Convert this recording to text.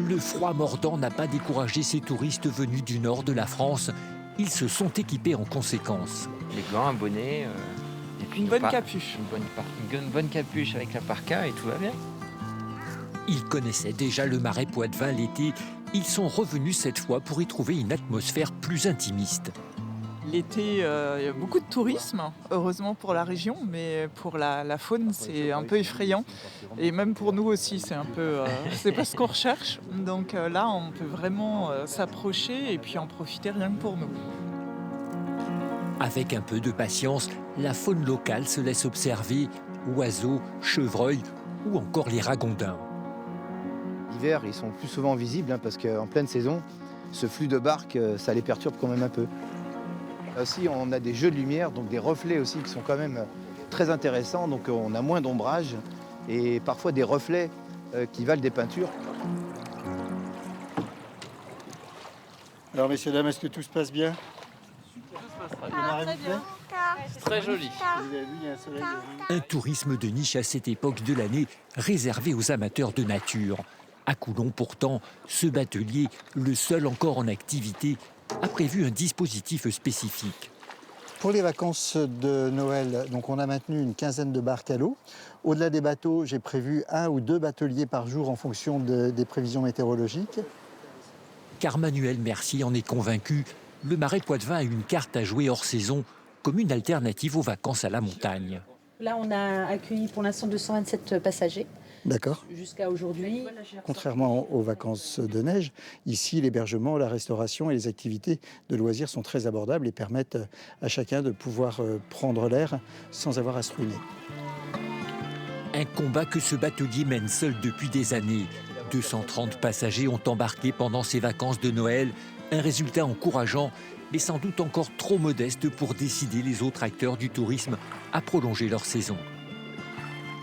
Le froid mordant n'a pas découragé ces touristes venus du nord de la France. Ils se sont équipés en conséquence. Les gants, un bonnet, et puis Une bonne capuche. Une bonne capuche avec la parka et tout va bien. Ils connaissaient déjà le marais Poitevin l'été. Ils sont revenus cette fois pour y trouver une atmosphère plus intimiste. L'été, il y a beaucoup de tourisme, heureusement pour la région, mais pour la faune, c'est un peu effrayant. Et même pour nous aussi, c'est pas ce qu'on recherche. Donc là, on peut vraiment s'approcher et puis en profiter rien que pour nous. Avec un peu de patience, la faune locale se laisse observer. Oiseaux, chevreuils ou encore les ragondins. L'hiver, ils sont plus souvent visibles parce qu'en pleine saison, ce flux de barques, ça les perturbe quand même un peu. Aussi, on a des jeux de lumière, donc des reflets aussi qui sont quand même très intéressants. Donc on a moins d'ombrage et parfois des reflets qui valent des peintures. Alors messieurs, dames, est-ce que tout se passe bien? C'est très joli. Vous avez vu, il y a un soleil. Un tourisme de niche à cette époque de l'année réservé aux amateurs de nature. À Coulon pourtant, ce batelier, le seul encore en activité, a prévu un dispositif spécifique. Pour les vacances de Noël, donc on a maintenu une quinzaine de barques à l'eau. Au-delà des bateaux, j'ai prévu 1 ou 2 bateliers par jour en fonction des prévisions météorologiques. Car Manuel Mercier en est convaincu, le marais Poitevin a une carte à jouer hors saison comme une alternative aux vacances à la montagne. Là, on a accueilli pour l'instant 227 passagers. D'accord. Jusqu'à aujourd'hui. Contrairement aux vacances de neige, ici, l'hébergement, la restauration et les activités de loisirs sont très abordables et permettent à chacun de pouvoir prendre l'air sans avoir à se ruiner. Un combat que ce batelier mène seul depuis des années. 230 passagers ont embarqué pendant ces vacances de Noël. Un résultat encourageant, mais sans doute encore trop modeste pour décider les autres acteurs du tourisme à prolonger leur saison.